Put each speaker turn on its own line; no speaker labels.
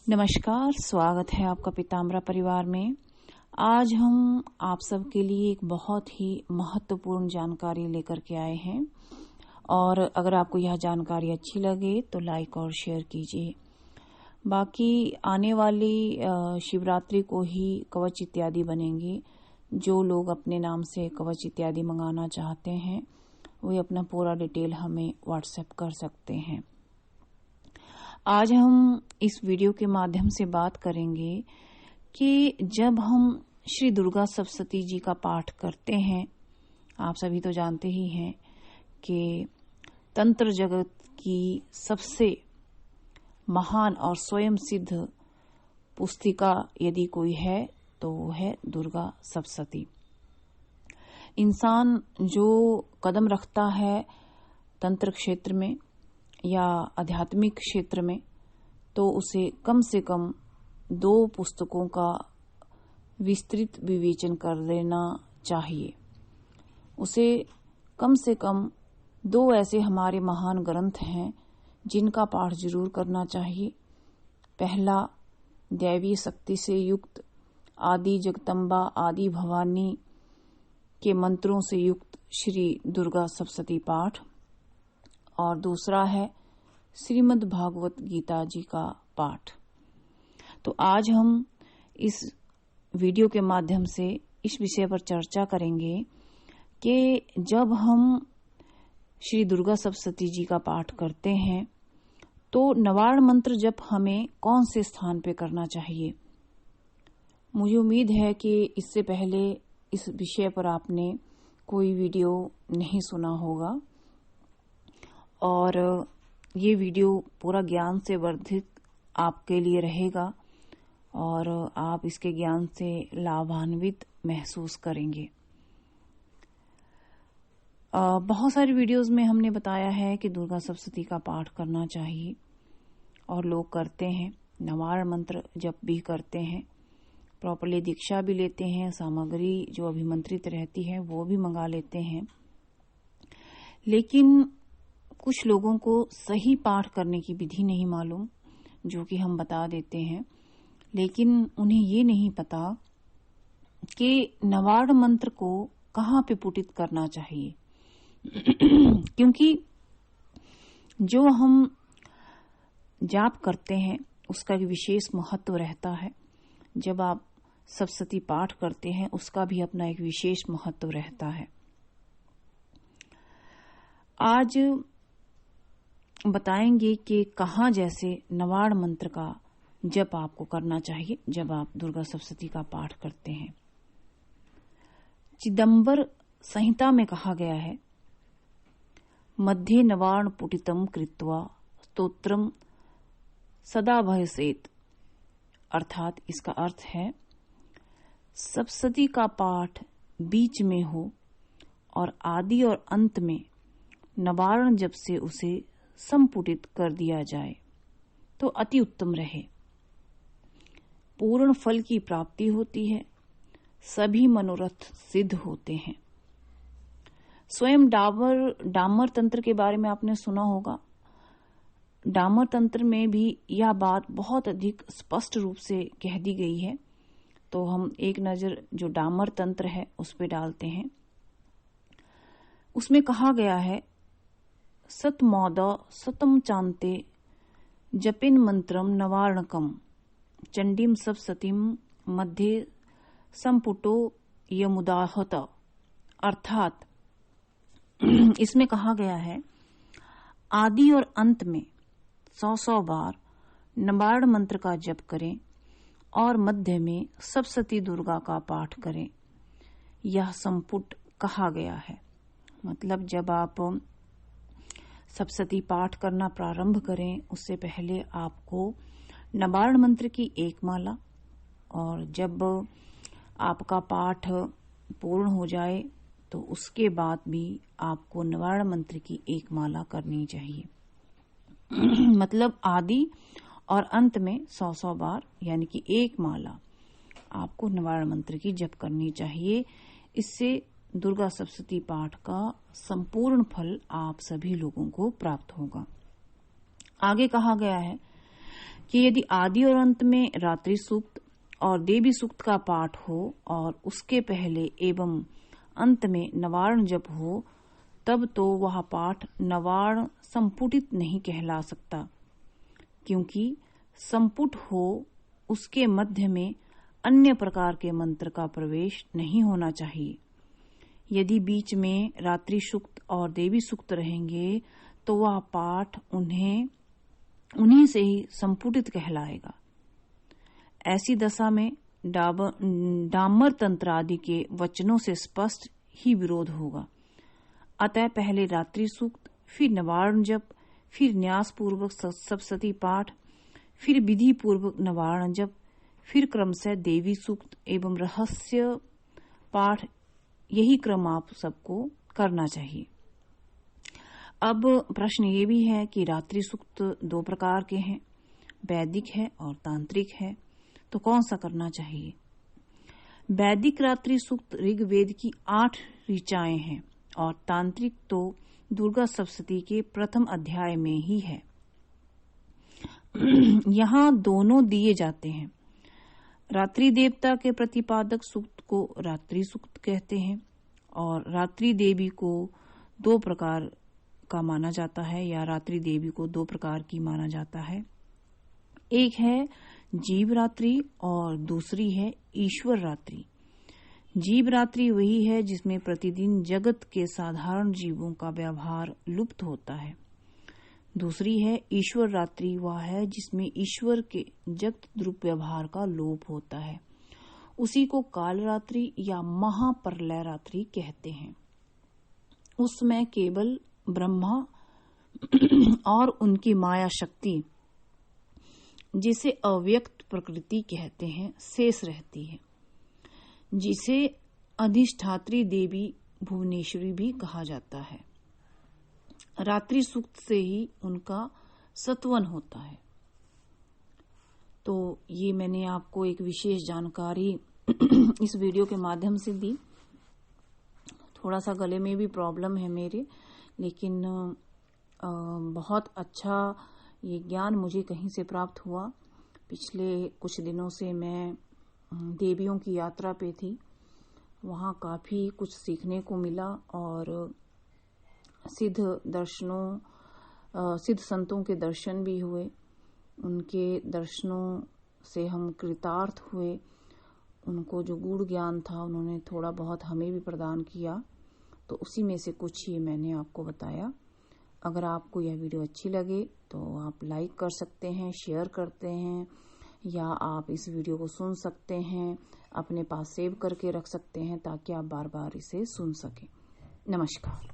नमस्कार, स्वागत है आपका पीताम्बरा परिवार में। आज हम आप सबके लिए एक बहुत ही महत्वपूर्ण जानकारी लेकर के आए हैं और अगर आपको यह जानकारी अच्छी लगे तो लाइक और शेयर कीजिए। बाकी आने वाली शिवरात्रि को ही कवच इत्यादि बनेंगे। जो लोग अपने नाम से कवच इत्यादि मंगाना चाहते हैं वे अपना पूरा डिटेल हमें व्हाट्सएप कर सकते हैं। आज हम इस वीडियो के माध्यम से बात करेंगे कि जब हम श्री दुर्गा सप्तशती जी का पाठ करते हैं, आप सभी तो जानते ही हैं कि तंत्र जगत की सबसे महान और स्वयं सिद्ध पुस्तिका यदि कोई है तो वो है दुर्गा सप्तशती। इंसान जो कदम रखता है तंत्र क्षेत्र में या आध्यात्मिक क्षेत्र में तो उसे कम से कम 2 पुस्तकों का विस्तृत विवेचन कर लेना चाहिए। उसे कम से कम 2 ऐसे हमारे महान ग्रंथ हैं जिनका पाठ जरूर करना चाहिए। पहला, दैवीय शक्ति से युक्त आदि जगदम्बा आदि भवानी के मंत्रों से युक्त श्री दुर्गा सप्तशती पाठ, और दूसरा है श्रीमद् भागवत गीता जी का पाठ। तो आज हम इस वीडियो के माध्यम से इस विषय पर चर्चा करेंगे कि जब हम श्री दुर्गा सप्तशती जी का पाठ करते हैं तो नवार्ण मंत्र जप हमें कौन से स्थान पे करना चाहिए। मुझे उम्मीद है कि इससे पहले इस विषय पर आपने कोई वीडियो नहीं सुना होगा और ये वीडियो पूरा ज्ञान से वर्धित आपके लिए रहेगा और आप इसके ज्ञान से लाभान्वित महसूस करेंगे। बहुत सारी वीडियोस में हमने बताया है कि दुर्गा सप्तशती का पाठ करना चाहिए और लोग करते हैं, नवार्ण मंत्र जप भी करते हैं, प्रॉपरली दीक्षा भी लेते हैं, सामग्री जो अभिमंत्रित रहती है वो भी मंगा लेते हैं। लेकिन कुछ लोगों को सही पाठ करने की विधि नहीं मालूम, जो कि हम बता देते हैं, लेकिन उन्हें ये नहीं पता कि नवार्ण मंत्र को कहाँ पे पुटित करना चाहिए। क्योंकि जो हम जाप करते हैं उसका एक विशेष महत्व रहता है। जब आप सप्तशती पाठ करते हैं उसका भी अपना एक विशेष महत्व रहता है। आज बताएंगे कि कहाँ जैसे नवार्ण मंत्र का जप आपको करना चाहिए जब आप दुर्गा सप्तशती का पाठ करते हैं। चिदंबर संहिता में कहा गया है, मध्ये नवार्ण पुटितम कृत्वा स्तोत्रम सदा भयसेत, अर्थात इसका अर्थ है सप्तशती का पाठ बीच में हो और आदि और अंत में नवार्ण जप से उसे संपुटित कर दिया जाए तो अति उत्तम रहे। पूर्ण फल की प्राप्ति होती है, सभी मनोरथ सिद्ध होते हैं। स्वयं डामर तंत्र के बारे में आपने सुना होगा। डामर तंत्र में भी यह बात बहुत अधिक स्पष्ट रूप से कह दी गई है। तो हम एक नजर जो डामर तंत्र है उस पे डालते हैं। उसमें कहा गया है, सतमोद सतम चांते जपिन मंत्रम नवार्णकम चंडीम सप्तशतीम मध्ये संपुटो यमुदाहत, अर्थात इसमें कहा गया है आदि और अंत में 100 बार नवार्ण मंत्र का जप करें और मध्य में सप्तशती दुर्गा का पाठ करें। यह संपुट कहा गया है। मतलब जब आप सप्तशती पाठ करना प्रारंभ करें उससे पहले आपको नवार्ण मंत्र की एक माला, और जब आपका पाठ पूर्ण हो जाए तो उसके बाद भी आपको नवार्ण मंत्र की एक माला करनी चाहिए। मतलब आदि और अंत में 100 बार यानी कि एक माला आपको नवार्ण मंत्र की जप करनी चाहिए। इससे दुर्गा सप्तशती पाठ का संपूर्ण फल आप सभी लोगों को प्राप्त होगा। आगे कहा गया है कि यदि आदि और अंत में रात्रि सूक्त और देवी सूक्त का पाठ हो और उसके पहले एवं अंत में नवार्ण जप हो, तब तो वह पाठ नवार्ण संपुटित नहीं कहला सकता, क्योंकि संपुट हो उसके मध्य में अन्य प्रकार के मंत्र का प्रवेश नहीं होना चाहिए। यदि बीच में रात्रि सूक्त और देवी सूक्त रहेंगे तो वह पाठ उन्हीं से ही संपुटित कहलाएगा। ऐसी दशा में डामर तंत्र आदि के वचनों से स्पष्ट ही विरोध होगा। अतः पहले रात्रि सूक्त, फिर नवार्ण जप, फिर न्यास पूर्वक सप्तशती पाठ, फिर विधि पूर्वक नवार्ण जप, फिर क्रमशः देवी सूक्त एवं रहस्य पाठ, यही क्रम आप सबको करना चाहिए। अब प्रश्न ये भी है कि रात्रि सूक्त 2 प्रकार के हैं, वैदिक है और तांत्रिक है, तो कौन सा करना चाहिए? वैदिक रात्रि सूक्त ऋग्वेद की 8 ऋचाएं हैं और तांत्रिक तो दुर्गा सप्तशती के प्रथम अध्याय में ही है। यहाँ दोनों दिए जाते हैं। रात्रि देवता के प्रतिपादक सूक्त को रात्रि सूक्त कहते हैं और रात्रि देवी को 2 प्रकार का माना जाता है, या रात्रि देवी को 2 प्रकार की माना जाता है। एक है जीव रात्रि और दूसरी है ईश्वर रात्रि। जीव रात्रि वही है जिसमें प्रतिदिन जगत के साधारण जीवों का व्यवहार लुप्त होता है। दूसरी है ईश्वर रात्रि, वह है जिसमें ईश्वर के जगत द्रुप व्यवहार का लोप होता है। उसी को काल रात्रि या महाप्रलय रात्रि कहते हैं। उसमें केवल ब्रह्मा और उनकी माया शक्ति, जिसे अव्यक्त प्रकृति कहते हैं, शेष रहती है, जिसे अधिष्ठात्री देवी भुवनेश्वरी भी कहा जाता है। रात्रि सूक्त से ही उनका सत्वन होता है। तो ये मैंने आपको एक विशेष जानकारी इस वीडियो के माध्यम से दी। थोड़ा सा गले में भी प्रॉब्लम है मेरे, लेकिन बहुत अच्छा ये ज्ञान मुझे कहीं से प्राप्त हुआ। पिछले कुछ दिनों से मैं देवियों की यात्रा पे थी, वहाँ काफी कुछ सीखने को मिला और सिद्ध संतों के दर्शन भी हुए। उनके दर्शनों से हम कृतार्थ हुए। उनको जो गूढ़ ज्ञान था उन्होंने थोड़ा बहुत हमें भी प्रदान किया, तो उसी में से कुछ ही मैंने आपको बताया। अगर आपको यह वीडियो अच्छी लगे तो आप लाइक कर सकते हैं, शेयर करते हैं, या आप इस वीडियो को सुन सकते हैं, अपने पास सेव करके रख सकते हैं ताकि आप बार बार इसे सुन सकें। नमस्कार।